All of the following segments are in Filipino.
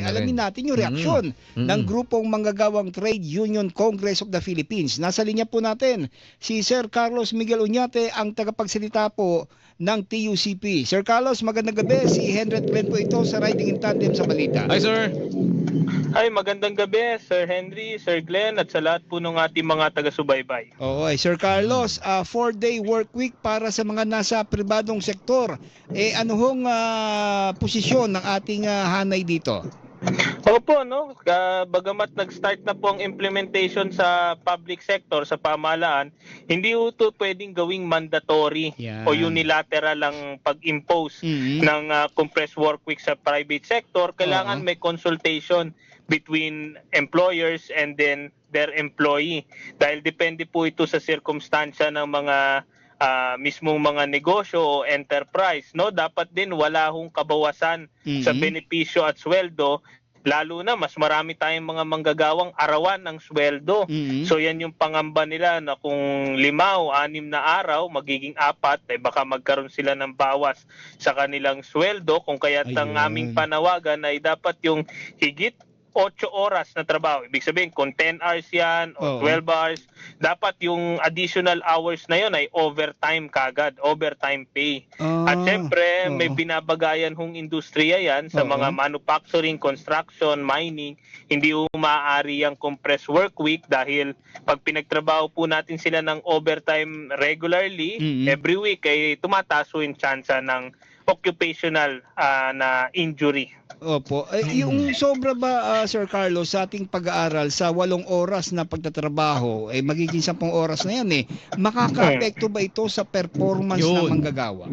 Alamin natin yung reaksyon ng grupong manggagawang Trade Union Congress of the Philippines. Nasa linya po natin si Sir Carlos Miguel Oñate, ang tagapagsalita po ng TUCP. Sir Carlos, magandang gabi. Si Henry Glenn po ito sa Riding in Tandem sa Balita. Hi, sir. Hi, magandang gabi, Sir Henry, Sir Glenn, at sa lahat po ng ating mga taga-subaybay. Oo, Sir Carlos, 4-day work week para sa mga nasa pribadong sektor. Ano hong posisyon ng ating hanay dito? Opo, no? Bagamat nag-start na po ang implementation sa public sector, sa pamahalaan, hindi ito pwedeng gawing mandatory o unilateral ang pag-impose ng compressed work week sa private sector. Kailangan may consultation between employers and then their employee. Dahil depende po ito sa sirkumstansya ng mga mismong mga negosyo o enterprise, no? Dapat din wala hong kabawasan sa benepisyo at sweldo, lalo na mas marami tayong mga manggagawang arawan ng sweldo. So yan yung pangamba nila na kung 5 o 6 na araw magiging 4, ay baka magkaroon sila ng bawas sa kanilang sweldo, kung kaya't ang aming panawagan ay dapat yung higit 8 oras na trabaho. Ibig sabihin, kung 10 hours yan o 12 hours, dapat yung additional hours na yun ay overtime kagad, overtime pay. At syempre, may binabagayan hong industriya yan sa mga manufacturing, construction, mining. Hindi maaari ang compressed work week dahil pag pinagtrabaho po natin sila ng overtime regularly, every week, ay tumataas yung chance ng occupational na injury. Opo. Yung sobra ba, Sir Carlos, sa ating pag-aaral sa 8 oras na pagtatrabaho, magiging 10 oras na yan makaka-apekto ba ito sa performance ng manggagawa?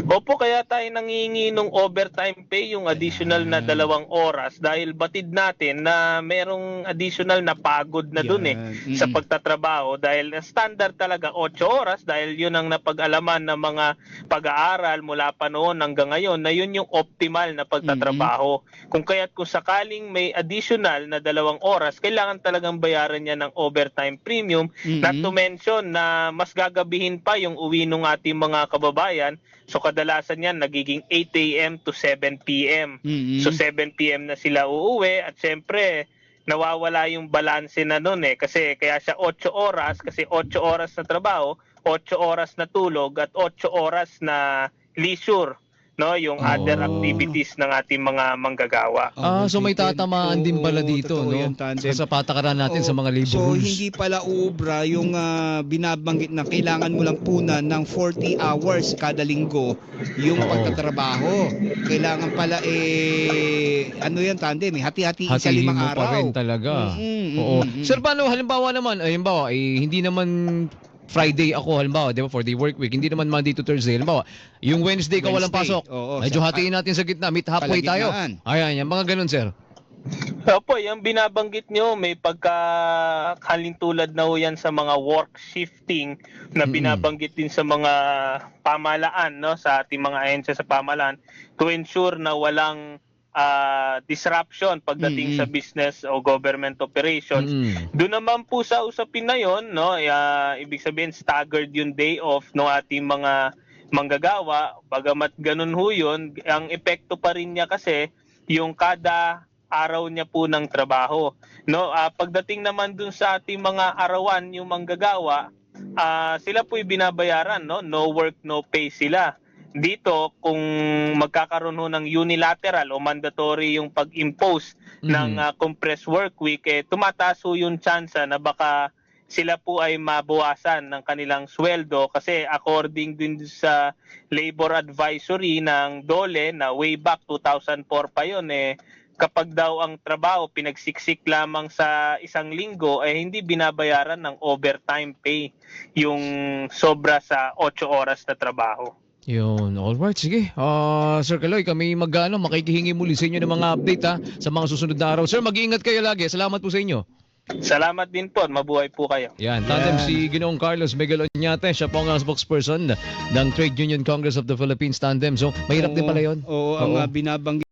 Opo, kaya tayo nangingi ng overtime pay, yung additional na 2 oras, dahil batid natin na merong additional na pagod na dun sa pagtatrabaho, dahil standard talaga 8 oras, dahil yun ang napag-alaman ng mga pag-aaral mula pa noon hanggang ngayon na yun yung optimal na pagtatrabaho. Kung sakaling may additional na 2 oras, kailangan talagang bayaran niya ng overtime premium, not to mention na mas gagabihin pa yung uwi ng ating mga kababayan. So kadalasan yan nagiging 8 a.m. to 7 p.m. So 7 p.m. na sila uuwi, at syempre nawawala yung balanse na nun kasi kaya siya 8 oras, kasi 8 oras na trabaho, 8 oras na tulog, at 8 oras na leisure, no, yung other activities ng ating mga manggagawa. So may tatamaan din pala dito, no? Sa patakaran natin sa mga labor rules. So hindi pala uubra yung binabanggit na kailangan mo lang punan ng 40 hours kada linggo yung pagtatrabaho. Kailangan pala ano yan, tandem, hati-hati sa 5 araw. Pa rin talaga. Sir, paano halimbawa naman, hindi naman Friday ako, halimbawa, di ba, for the work week, hindi naman Monday to Thursday. Halimbawa, yung Wednesday ka walang pasok. Medyo hatiin natin sa gitna, meet halfway tayo. Ayan, yan, mga ganun, sir. Opo, yung binabanggit nyo, may pagkakalintulad na ho yan sa mga work shifting na binabanggit din sa mga pamahalaan, no, sa ating mga ahensya sa pamahalaan, to ensure na walang disruption pagdating sa business o government operations. Doon naman po sa usapin na yon, no, ibig sabihin staggered yung day off ng ating mga manggagawa. Bagamat ganun ho yun, ang epekto pa rin niya kasi yung kada araw niya po ng trabaho, no. Pagdating naman dun sa ating mga arawan, yung manggagawa, sila po'y binabayaran, no work no pay sila. Dito, kung magkakaroon ho ng unilateral o mandatory yung pag-impose ng compressed work week, tumataas ho yung chance na baka sila po ay mabawasan ng kanilang sweldo, kasi according din sa labor advisory ng DOLE na way back 2004 pa yun, kapag daw ang trabaho pinagsiksik lamang sa isang linggo, hindi binabayaran ng overtime pay yung sobra sa 8 oras na trabaho. Yun, alright, sige. Sir Kaloy, kami makikihingi muli sa inyo ng mga update sa mga susunod na araw. Sir, mag-iingat kayo lagi. Salamat po sa inyo. Salamat din po. Mabuhay po kayo. Yan, tandem si Ginoong Carlos Miguel Oñate. Siya po ang spokesperson ng Trade Union Congress of the Philippines, tandem. So, mahirap din pala yun. Oo, ang binabanggit